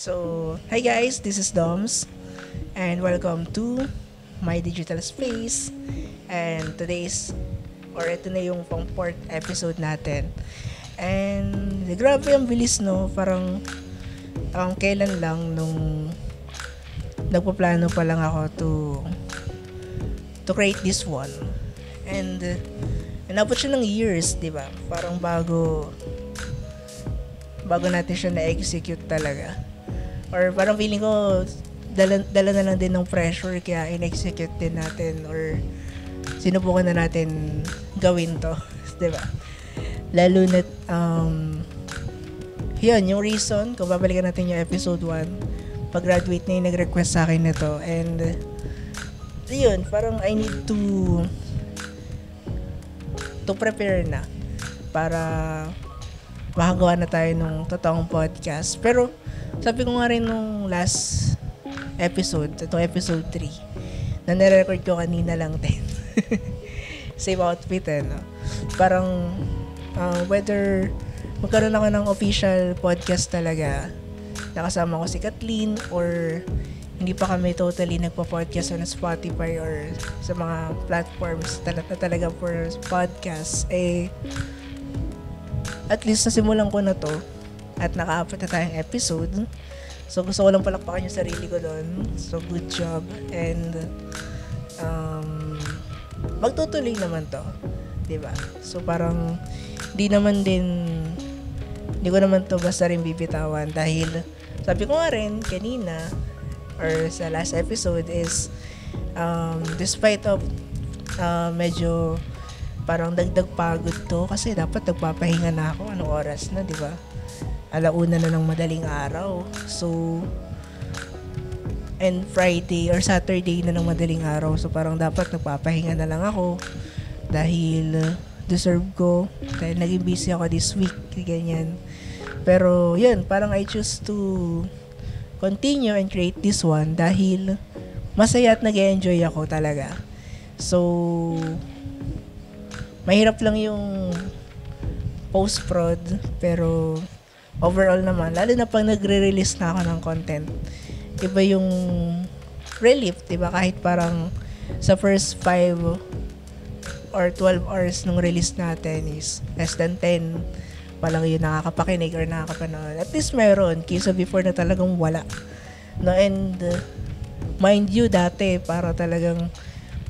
So, hi guys, this is Doms and welcome to my digital space. And ito na yung pang fourth episode natin. And grabe ang bilis, no? Parang kailan lang nung nagpaplano pa lang ako to create this one. And inabot siya ng years, di ba? Parang bago natin siya na-execute talaga. Or parang feeling ko dala na lang din ng pressure kaya in-execute din natin or sinubukan na natin gawin to. Diba? Lalo na yun, yung reason kung babalikan natin yung episode 1, pag-graduate na yung nag-request sa akin nito. And yun, parang I need to prepare na para makagawa na tayo ng totoong podcast. Pero sabi ko nga rin nung last episode, itong episode 3, na nire-record ko kanina lang din. Same outfit, no? Parang whether magkaroon ako ng official podcast talaga, nakasama ko si Kathleen, or hindi pa kami totally nagpa-podcast on Spotify or sa mga platforms talaga for podcast, at least nasimulan ko na to at naka-upload na tayong episode. So gusto ko lang palakpakan yung sarili ko doon. So good job. And magtutuloy naman to, diba? So parang hindi ko naman to basta rin bibitawan, dahil sabi ko nga rin kanina or sa last episode is despite of medyo parang dagdag pagod to, kasi dapat nagpapahinga na ako. Anong oras na, di ba? 1:00 na ng madaling araw. So, and Friday or Saturday na ng madaling araw. So, parang dapat nagpapahinga na lang ako dahil deserve ko. Dahil naging busy ako this week. Ganyan. Pero, yun, parang I choose to continue and create this one dahil masaya at nag-enjoy ako talaga. So, mahirap lang yung post-prod, pero overall naman, lalo na pag nagre-release na ako ng content, iba yung relief, diba? Kahit parang sa first 5 or 12 hours nung release natin is less than 10 palang yun nakakapakinig or nakakapanood. At least meron, kaysa before na talagang wala. No, and mind you, dati para talagang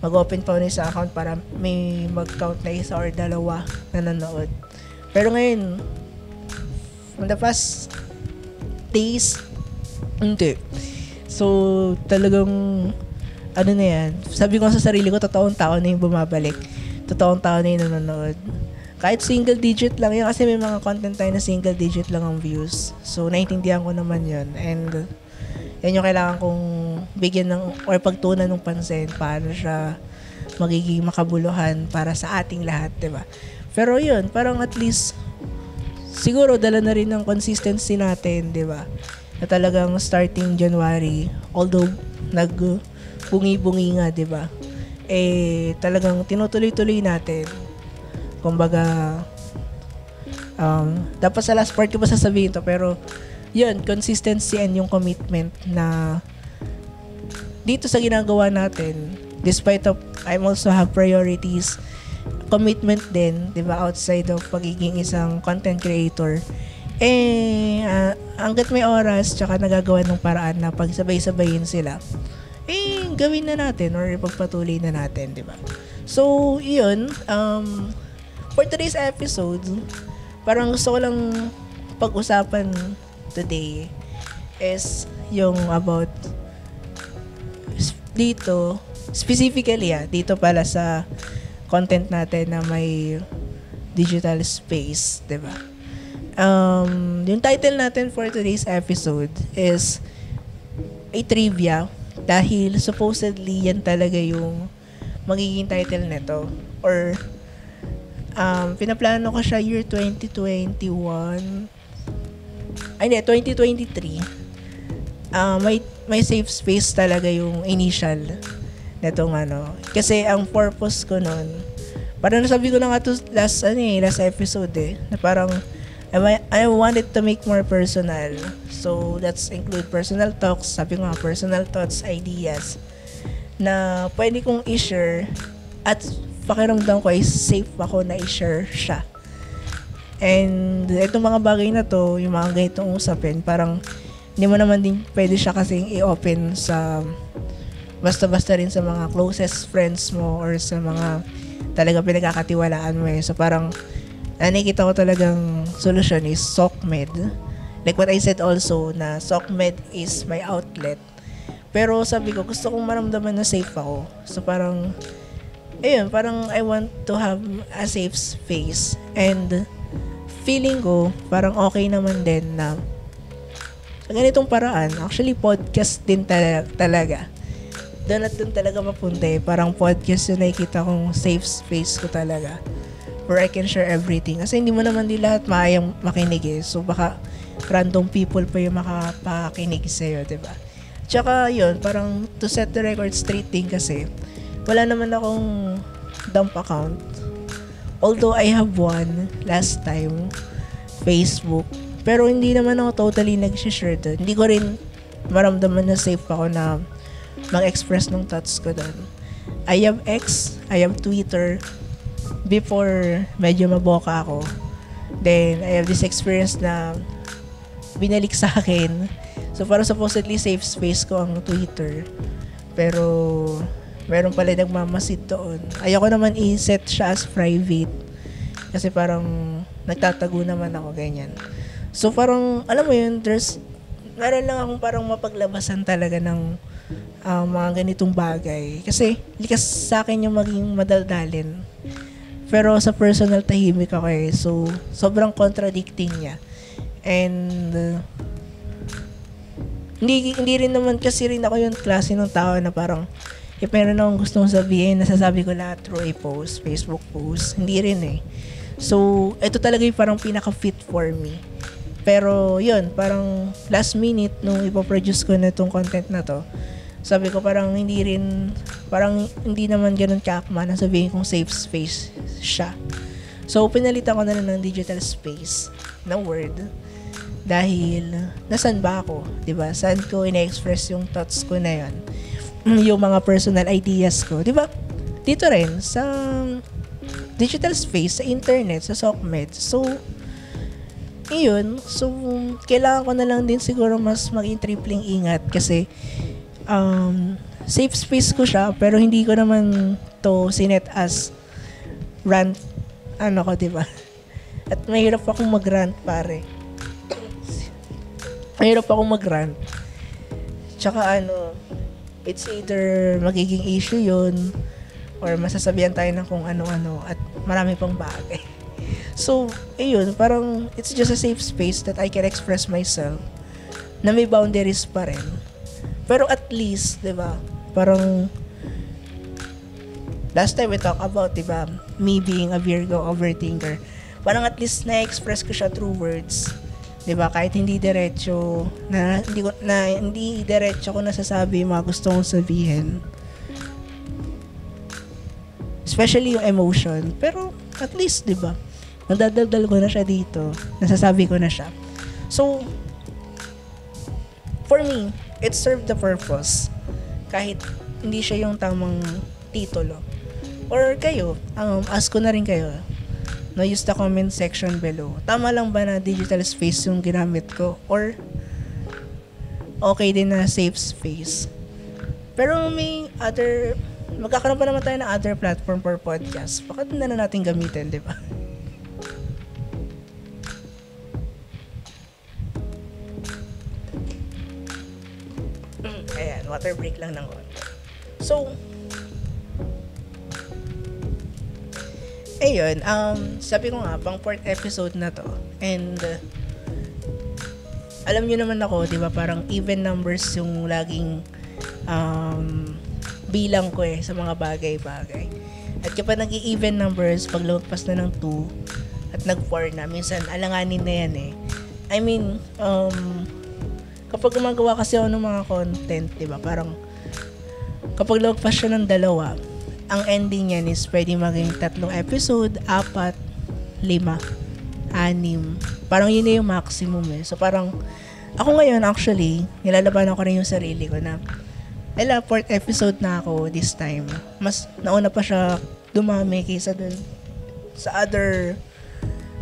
mag-open pa ulit sa account para may mag-count na 1 or 2 na nanood. Pero ngayon, in the past days, hindi. So, talagang, na yan, sabi ko sa sarili ko, totoong tao na yung bumabalik. Totoong tao na yung nanonood. Kahit single digit lang yan, kasi may mga content tayo na single digit lang ang views. So, naintindihan ko naman yun. And, yan yung kailangan kong bigyan ng or pagtunan ng pansin paano siya magiging makabuluhan para sa ating lahat, diba? Pero yun, parang at least siguro dala na rin ng consistency natin, diba? Na talagang starting January, although nagbungi-bungi nga, diba? Talagang tinutuloy-tuloy natin. Kumbaga, dapat sa last part ko pa sasabihin to, pero yun, consistency and yung commitment na dito sa ginagawa natin, despite of I also have priorities, commitment din, 'di ba, outside of pagiging isang content creator. Hangga't may oras tsaka nagagawa ng paraan na pagsabay-sabayin sila, gawin na natin or ipagpatuloy na natin, 'di ba? So, yun, for today's episode, parang gusto ko lang pag-usapan today is yung about dito, specifically dito pala sa content natin na may digital space, diba? Yung title natin for today's episode is a trivia, dahil supposedly yan talaga yung magiging title nito, or pinaplano ko siya year 2021, 2023. May safe space talaga yung initial netong kasi ang purpose ko nun, parang nasabi ko na nga to last episode, na parang I wanted to make more personal. So, that's include personal talks, sabi ko nga, personal thoughts, ideas, na pwede kong i-share at pakiramdam ko ay safe ako na i-share siya. And itong mga bagay na to, yung mga ganitong usapin, parang hindi mo naman din pwede siya kasing i-open sa basta-basta rin sa mga closest friends mo or sa mga talaga pinagkakatiwalaan mo eh. So parang nakikita ko talagang solution is SOCMED. Like what I said also na SOCMED is my outlet. Pero sabi ko gusto kong maramdaman na safe ako. So parang ayun, parang I want to have a safe space. And feeling ko parang okay naman din na sa ganitong paraan. Actually podcast din talaga. Doon at doon talaga mapunta eh. Parang podcast yung nakikita kong safe space ko talaga. Where I can share everything. Kasi hindi mo naman din lahat maayang makinig eh. So baka random people pa yung makapakinig sa'yo, diba? Tsaka yun, parang to set the record straight din kasi wala naman akong dump account. Although I have one last time, Facebook. Pero hindi naman ako totally nag-share doon. Hindi ko rin maramdaman na safe ako na mag-express ng thoughts ko doon. I have X, I have Twitter. Before, medyo maboka ako. Then, I have this experience na binalik sa akin. So, parang supposedly safe space ko ang Twitter. Pero, meron pala nagmamasid doon. Ayoko naman i-set siya as private. Kasi parang nagtatago naman ako, ganyan. So, parang, alam mo yun, meron lang akong parang mapaglabasan talaga ng mga ganitong bagay. Kasi, likas sa akin yung maging madaldalin. Pero sa personal, tahimik ako eh. So, sobrang contradicting niya. And, hindi rin naman kasi rin ako yung klase ng tao na parang, if meron akong gustong sabihin, nasasabi ko lahat through a post, Facebook post. Hindi rin eh. So, ito talaga yung parang pinaka-fit for me. Pero, yun, parang last minute, nung ipoproduce ko na itong content na to, sabi ko parang hindi naman ganun kaakma na sabihin kong safe space siya. So, pinalitan ko na lang ng digital space na word dahil nasan ba ako, diba? Saan ko ina-express yung thoughts ko na yun? Yung mga personal ideas ko, diba? Dito rin, sa digital space, sa internet, sa SOCMED. So, iyon. So, kailangan ko na lang din siguro mas maging tripling ingat kasi safe space ko siya pero hindi ko naman to sinet as rant ko, diba? At mahirap akong mag-rant, pare. Mahirap akong mag-rant. Tsaka it's either magiging issue yun or masasabihan tayo ng kung ano-ano at marami pang bagay. So, ayun, parang it's just a safe space that I can express myself na may boundaries pa rin. Pero at least, diba, parang last time we talk about, diba, me being a Virgo overthinker. Parang at least na-express ko siya through words. Diba, kahit hindi diretso, hindi diretso ko nasasabi yung mga gusto kong sabihin. Especially yung emotion. Pero at least, diba, nadadaldal ko na siya dito. Nasasabi ko na siya. So, for me, it served the purpose. Kahit hindi siya yung tamang titulo. Or kayo, ask ko na rin kayo. No, use the comment section below. Tama lang ba na digital space yung ginamit ko? Or okay din na safe space? Pero may magkakaroon pa naman tayo ng other platform for podcast. Bakit na natin gamitin, di ba? Ayan, water break lang ng konti. So, ayun, sabi ko nga, pang 4th episode na to. And, alam nyo naman ako, di ba, parang even numbers yung laging bilang ko sa mga bagay-bagay. At kapag nag-i-even numbers, pag lumagpas na ng 2 at nag-4 na, minsan alanganin na yan I mean, kapag gumagawa kasi ako ng mga content, diba, parang kapag lumagpas siya ng 2, ang ending niyan is pwede maging 3 episode, 4, 5. Parang yun na yung maximum eh. So parang, ako ngayon actually, nilalabanan ko rin yung sarili ko na, 4th episode na ako this time. Mas nauna pa siya dumami kaysa dun sa other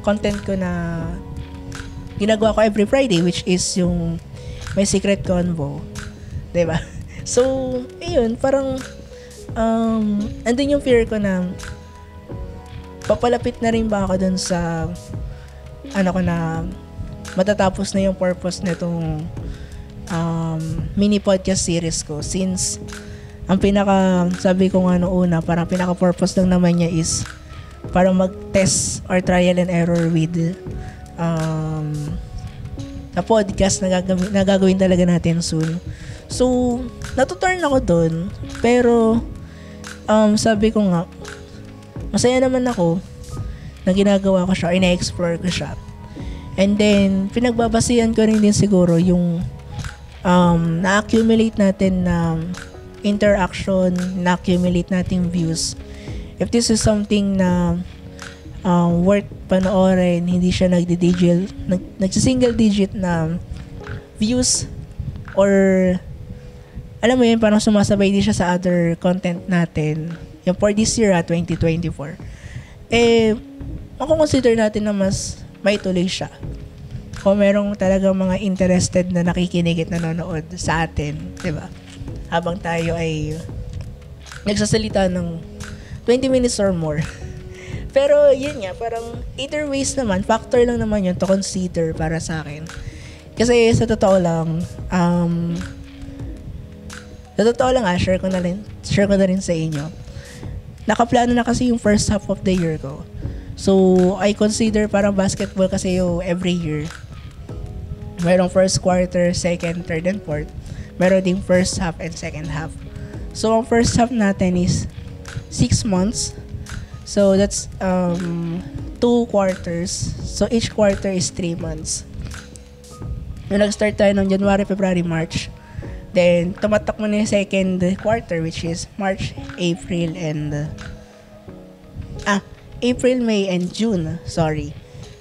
content ko na ginagawa ko every Friday, which is yung may secret convo. Diba? So, ayun, parang andun yung fear ko na papalapit na rin ba ako dun sa na matatapos na yung purpose nitong mini podcast series ko, since ang sabi ko nga noong una, parang pinaka-purpose lang naman niya is para mag-test or trial and error with na podcast na gagawin talaga natin soon. So, natuturn ako doon, pero sabi ko nga, masaya naman ako na ginagawa ko siya, ina-explore ko siya. And then, pinagbabasihan ko rin din siguro yung na-accumulate natin na interaction, na-accumulate nating views. If this is something na worth panoorin, hindi siya nagsisingle digit na views, or alam mo yun, parang sumasabay din siya sa other content natin, yung for this year 2024, makukonsider natin na mas may tuloy siya. Kung merong talagang mga interested na nakikinig at nanonood sa atin, di ba? Habang tayo ay nagsasalita ng 20 minutes or more. Pero yun nga, parang either ways naman, factor lang naman yun to consider para sa akin. Kasi sa totoo lang, share ko na rin sa inyo. Nakaplano na kasi yung first half of the year ko. So, I consider parang basketball kasi yung every year. Merong first quarter, second, third, and fourth. Meron ding first half and second half. So, ang first half natin is 6 months. So, that's 2 quarters. So, each quarter is 3 months. Nung nag-start tayo ng January, February, March. Then, tumatak mo na yung second quarter, which is March, April, and April, May, and June. Sorry.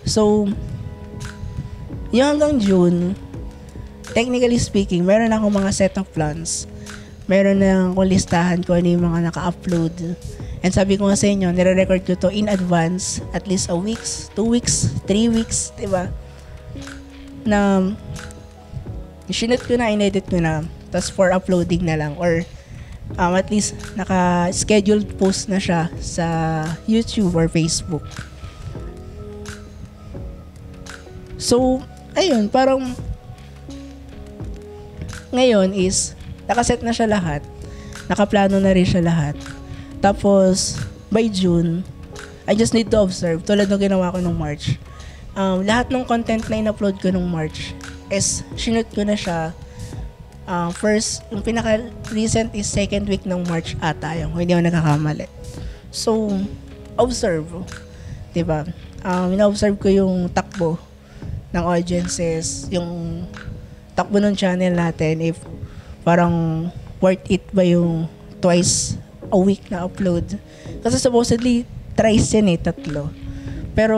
So, yung hanggang June, technically speaking, meron akong mga set of plans. Meron na akong listahan ko ano yung mga naka-upload. And sabi ko nga sa inyo, nire-record ko to in advance, at least a weeks, 2 weeks, 3 weeks, diba? Na, sinut ko na, inedit ko na, tapos for uploading na lang, or at least naka-scheduled post na siya sa YouTube or Facebook. So, ayun, parang ngayon is nakaset na siya lahat. Nakaplano na rin siya lahat. Tapos, by June, I just need to observe, tulad ng ginawa ko nung March. Lahat ng content na in-upload ko nung March is sinut ko na siya. First, yung pinaka-recent is second week ng March ata yung hindi ako nakakamali. So, observe. Diba? Ina-observe ko yung takbo ng audiences, yung takbo ng channel natin, if parang worth it ba yung twice a week na upload. Kasi supposedly, thrice yan 3. Pero,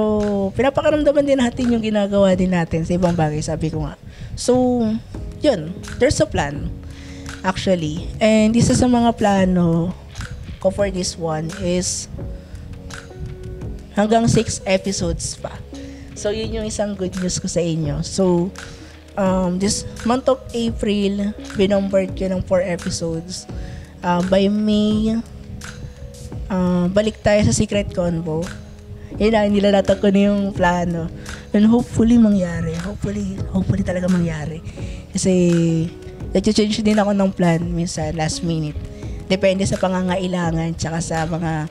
pinapakaramdaman din natin yung ginagawa din natin sa ibang bagay, sabi ko nga. So, yun, there's a plan, actually. And isa sa mga plano ko for this one is hanggang 6 episodes pa. So, yun yung isang good news ko sa inyo. So, this month of April, binomboard ko ng 4 episodes. By May, balik tayo sa Secret Convo. Yun na, nilalatag ko na yung plano. And hopefully mangyari. Hopefully talaga mangyari. Kasi, nag-change din ako ng plan minsan last minute. Depende sa pangangailangan tsaka sa mga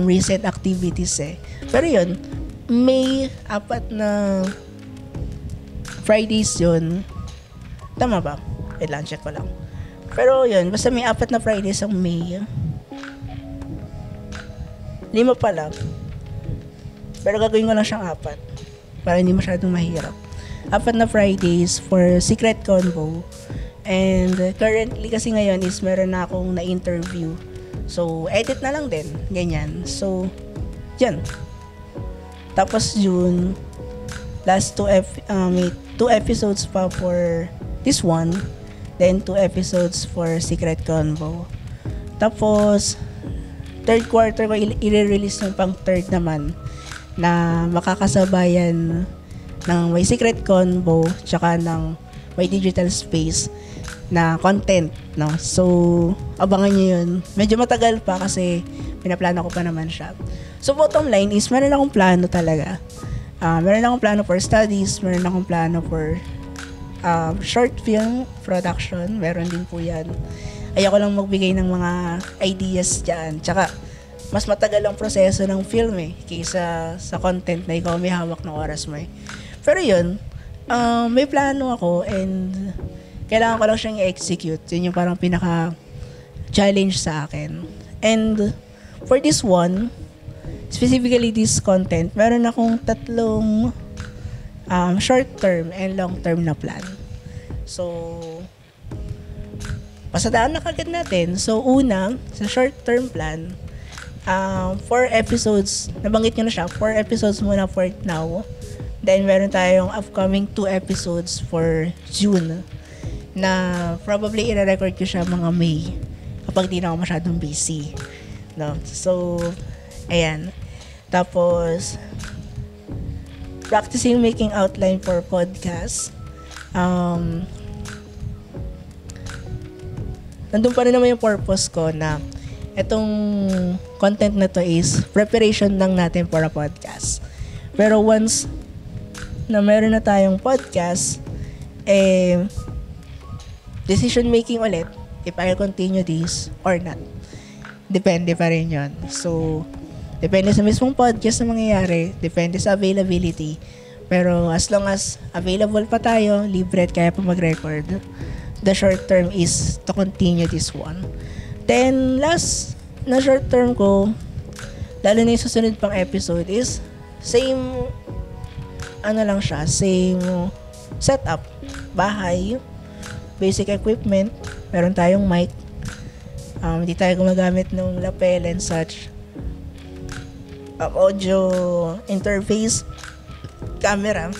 recent activities eh. Pero yun, May 4 na Fridays yun. Tama ba? Wait lang, check ko lang. Pero yun, basta may 4 na Fridays ang May. 5 pa lang. Pero gagawin ko lang siyang 4. Para hindi masyadong mahirap. 4 na Fridays for Secret Convo. And currently kasi ngayon is meron na akong na-interview. So, edit na lang din. Ganyan. So, yan. Tapos June, last may 2 episodes pa for this one, then 2 episodes for Secret Convo. Tapos third quarter ko i-release ng pang third naman na makakasabayan ng may Secret Convo tsaka ng may Digital Space na content, no? So abangan nyo yun. Medyo matagal pa kasi pinaplano ko pa naman siya. So bottom line is meron akong plano talaga. Meron akong plano for studies, meron akong plano for short film production, meron din po yan. Ayoko lang magbigay ng mga ideas dyan. Tsaka, mas matagal ang proseso ng film kaysa sa content na ikaw may hawak ng oras mo Pero yun, may plano ako and kailangan ko lang siyang i-execute. Yun yung parang pinaka-challenge sa akin. And for this one, specifically this content, meron akong 3 short-term and long-term na plan. So, pasadaan na kagad natin. So, una, sa short-term plan, 4 episodes, nabanggit nyo na siya, 4 episodes muna for now. Then, meron tayong upcoming 2 episodes for June na probably i-record ko siya mga May kapag di na ako masyadong busy. No? So, ayan. Tapos, practicing making outline for podcast. Nandun pa rin naman yung purpose ko na itong content na to is preparation lang natin for a podcast. Pero once na meron na tayong podcast, decision making ulit if I'll continue this or not. Depende pa rin yun. So, depende sa mismong podcast na mangyayari, depende sa availability. Pero as long as available pa tayo, libre at kaya pa mag-record, the short term is to continue this one. Then, last na short term ko, lalo na yung susunod pang episode is same, lang siya, same setup. Bahay, basic equipment, meron tayong mic, hindi tayo gumagamit ng lapel and such. Audio interface, camera,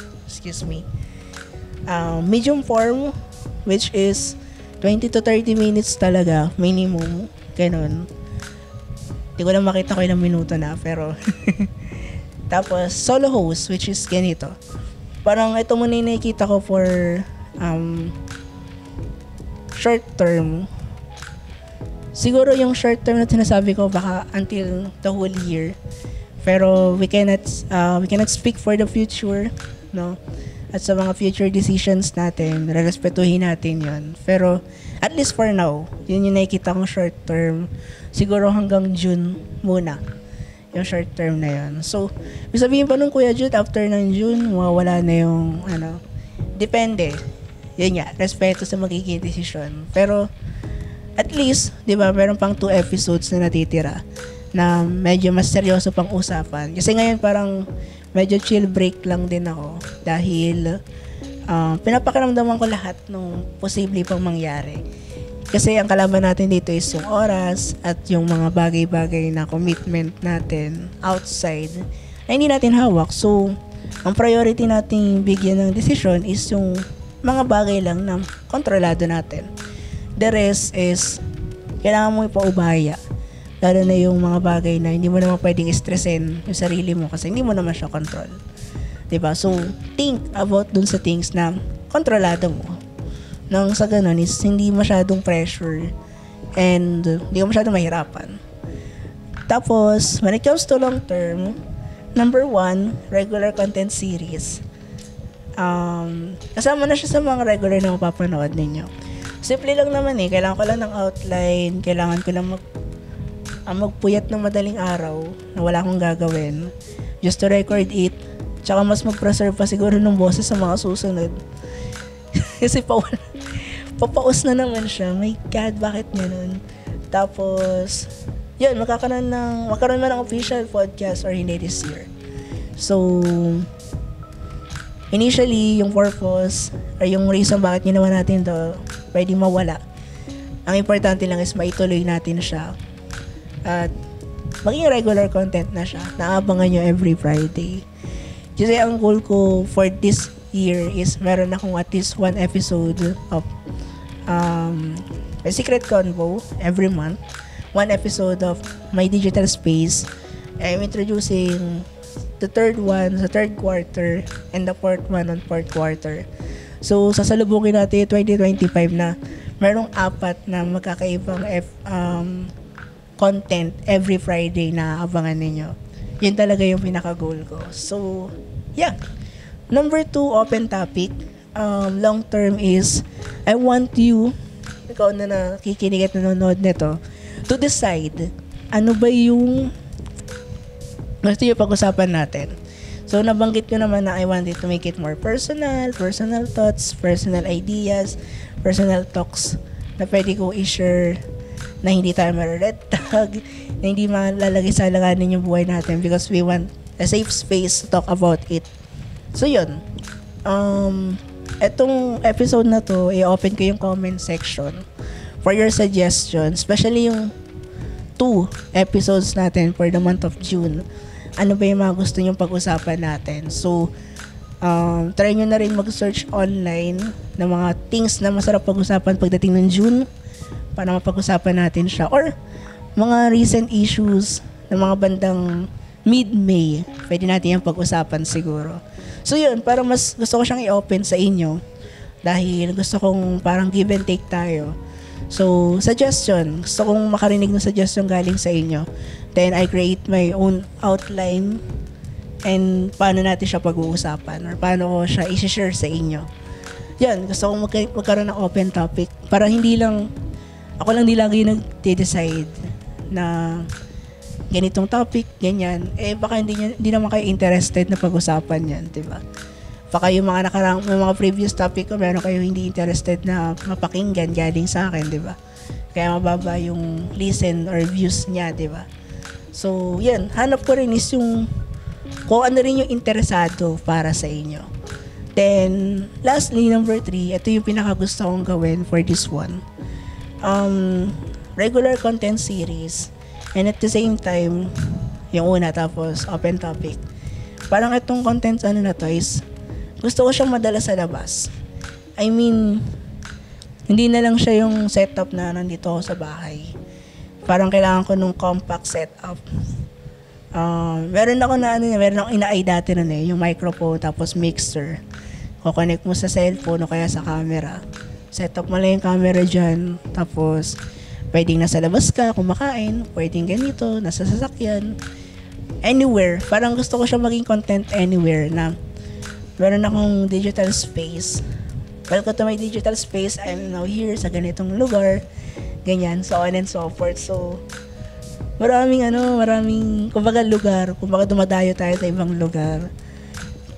medium form, which is 20 to 30 minutes talaga, minimum, ganun. Hindi ko na makita ko ilang minuto na, pero tapos, solo host, which is ganito. Parang ito muna yung nakikita ko for short term. Siguro yung short term na sinasabi ko baka until the whole year. Pero we cannot speak for the future, no? At sa mga future decisions natin, respetuhin natin 'yon. Pero at least for now, yun yung nakikita kong short term. Siguro hanggang June muna yung short term na 'yon. So, may sabihin pa nung Kuya Jude, after ng June, mawawala na yung depende. Yun nga, respeto sa magiging desisyon. Pero at least, 'di ba, meron pang 2 episodes na natitira na medyo mas seryoso pang usapan. Kasi ngayon parang medyo chill break lang din ako dahil pinapakiramdaman ko lahat ng posible pang mangyari. Kasi ang kalaban natin dito is yung oras at yung mga bagay-bagay na commitment natin outside na hindi natin hawak. So, ang priority nating bigyan ng desisyon is yung mga bagay lang na kontrolado natin. The rest is kailangan mo ipaubaya. Lalo na yung mga bagay na hindi mo naman pwedeng stressin yung sarili mo kasi hindi mo naman siya control. Diba? So, think about dun sa things na kontrolado mo. Nang sa ganun is hindi masyadong pressure and hindi ka masyadong mahirapan. Tapos, when it comes to long term, number 1, regular content series. Kasama na siya sa mga regular na mapapanood ninyo. Simple lang naman kailangan ko lang ng outline, kailangan ko lang magpuyat ng madaling araw na wala akong gagawin just to record it, tsaka mas mag-preserve pa siguro ng boses sa mga susunod. Kasi papaus na naman siya. My God, bakit ganun? Tapos yun, magkaroon man ng official podcast or hindi this year. So initially, yung purpose or yung reason bakit ginawa natin to pwede mawala. Ang importante lang is maituloy natin siya at maging regular content na siya. Naabangan nyo every Friday. Kasi ang goal ko for this year is meron akong at least one episode of a secret convo every month. One episode of my digital space. I'm introducing the third one sa third quarter and the fourth one on fourth quarter. So, sasalubungin natin 2025 na merong 4 na magkakaibang content every Friday na abangan ninyo. Yun talaga yung pinaka-goal ko. So, yeah. Number 2, open topic. Long term is, I want you, ikaw na nakikinig at nanonood nito, to decide ano ba yung gusto yung pag-usapan natin. So, nabanggit ko naman na I wanted to make it more personal thoughts, personal ideas, personal talks na pwede ko i-share na hindi tayo red tag, na hindi malalagay sa alanganin yung buhay natin because we want a safe space to talk about it. So, yun. Etong episode na to, i-open ko yung comment section for your suggestions, especially yung 2 episodes natin for the month of June. Ano ba yung mga gusto nyong pag-usapan natin? So, try nyo na rin mag-search online ng mga things na masarap pag-usapan pagdating ng June para mapag-usapan natin siya. Or, mga recent issues ng mga bandang mid-May, pwede natin yung pag-usapan siguro. So, yun, parang mas gusto ko siyang i-open sa inyo dahil gusto kong parang give and take tayo. So, suggestion. Gusto kong makarinig ng suggestion galing sa inyo. Then, I create my own outline and paano natin siya pag-uusapan or paano ko siya i-share sa inyo. Yan, gusto kong magkaroon ng open topic para hindi lang, ako lang di lagi nag-decide na ganitong topic, ganyan. Baka hindi naman kayo interested na pag-usapan yan, diba? Baka yung mga yung mga previous topic ko, meron kayo hindi interested na mapakinggan galing sa akin, di ba? Kaya mababa yung listen or views niya, di ba? So, yan. Hanap ko rin is yung kung ano rin yung interesado para sa inyo. Then, lastly, number 3, ito yung pinakagusto kong gawin for this one. Regular content series. And at the same time, yung una, tapos open topic. Parang itong content na to is gusto ko siyang madala sa labas. I mean, hindi na lang siya yung setup na nandito ako sa bahay. Parang kailangan ko nung compact setup. Meron ako ina-eye dati nun yung microphone tapos mixer. Kukonect mo sa cellphone o kaya sa camera. Setup mo lang yung camera dyan. Tapos, pwedeng nasa labas ka, kumakain. Pwedeng ganito, nasa sasakyan. Anywhere. Parang gusto ko siya maging content anywhere na meron akong digital space. Welcome to my digital space. I'm now here sa ganitong lugar. Ganyan, so on and so forth. So, maraming kumbaga lugar. Kumbaga dumadayo tayo sa ibang lugar.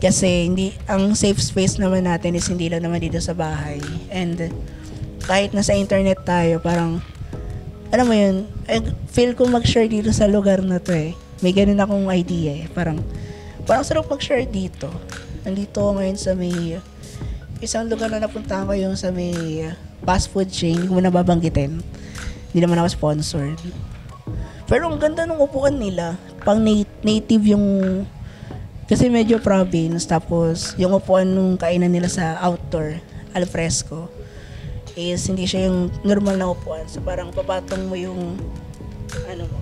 Kasi ang safe space naman natin is hindi lang naman dito sa bahay. And kahit nasa internet tayo, parang, alam mo yun, feel ko mag-share dito sa lugar na to eh. May ganun akong idea eh. Parang sarap mag-share dito. Nandito ako ngayon sa may isang lugar na napuntahan ko yung sa may fast food chain. Hindi ko na babanggitin. Hindi naman ako sponsored. Pero ang ganda ng upuan nila. Pang native yung kasi medyo province. Tapos yung upuan nung kainan nila sa outdoor al fresco is hindi siya yung normal na upuan. So parang papatong mo yung mo.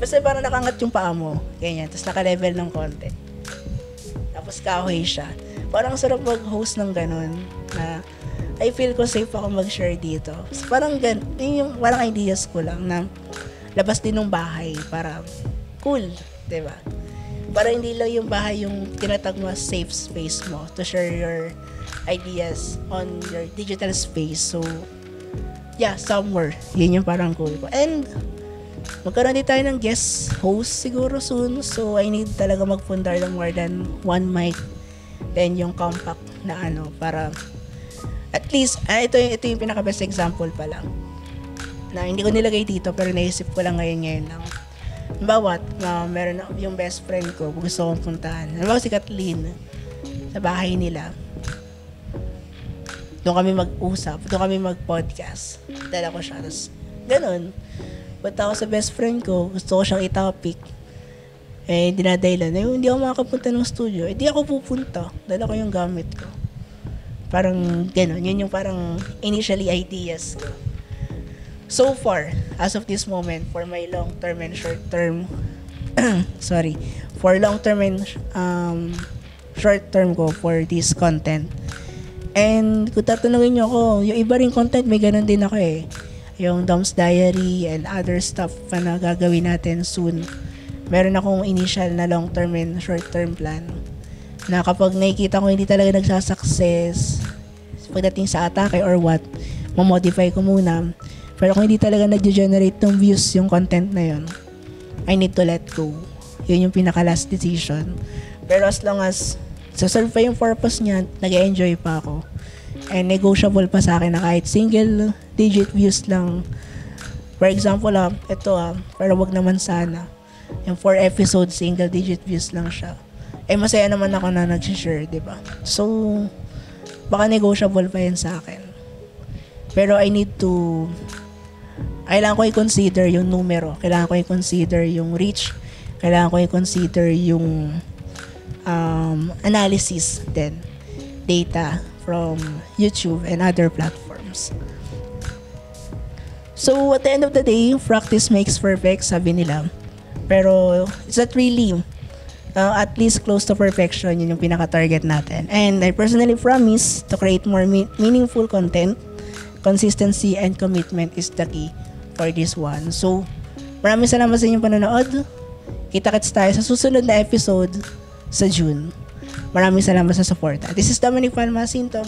Basta parang nakangat yung paa mo. Ganyan. Tapos naka-level ng konti. Tapos kahoy siya. Parang sarap mag-host ng ganun na I feel ko safe ako mag-share dito. So, parang yung parang ideas ko lang na labas din ng bahay para cool, 'di ba? Para hindi lang yung bahay yung tinatag mo as safe space mo to share your ideas on your digital space. So, yeah, somewhere. Yun yung parang cool ko. And magkaroon din tayo ng guest host siguro soon. So, I need talaga magpundar ng more than one mic. Then, yung compact na para at least, ito yung pinaka-best example pa lang. Na hindi ko nilagay dito, pero naisip ko lang ngayon lang. Bawat, meron yung best friend ko, gusto kong puntahan. Si Kathleen, sa bahay nila. Doon kami mag-usap, doon kami mag-podcast. Dala ko siya. Tapos, ganun. Punta ako sa best friend ko, gusto ko siyang i-topic. dinadahilan na hindi ako makakapunta ng studio, di ako pupunta. Dala ko yung gamit ko. Parang gano'n. Yun yung parang initially ideas ko. So far, as of this moment, for my long-term and short-term, for long-term and short-term ko for this content. And kung tatanungin nyo ako, yung iba ring content, may ganun din ako eh. Yung Dom's Diary and other stuff pa na gagawin natin soon. Meron akong initial na long-term and short-term plan na kapag nakikita ko hindi talaga nagsasucess pagdating sa atake or what, mamodify ko muna. Pero kung hindi talaga nag-generate ng views yung content na yun, I need to let go. Yun yung pinaka-last decision. Pero as long as serve pa yung purpose niya, nag-enjoy pa ako. And negotiable pa sa akin na kahit single digit views lang. For example, pero wag naman sana. Yung 4 episodes, single digit views lang siya. Masaya naman ako na nag-share, di ba? So, baka negotiable pa yan sa akin. Pero kailangan ko i-consider yung numero. Kailangan ko i-consider yung reach. Kailangan ko i-consider yung analysis din. Data from YouTube and other platforms. So, at the end of the day, practice makes perfect, sabi nila. Pero, it's not really at least close to perfection. Yun yung pinaka-target natin. And I personally promise to create more meaningful content. Consistency and commitment is the key for this one. So, maraming salamat sa inyong panonood. Kita-kits tayo sa susunod na episode sa June. Maraming salamat sa support. This is Dominic Palmacinto.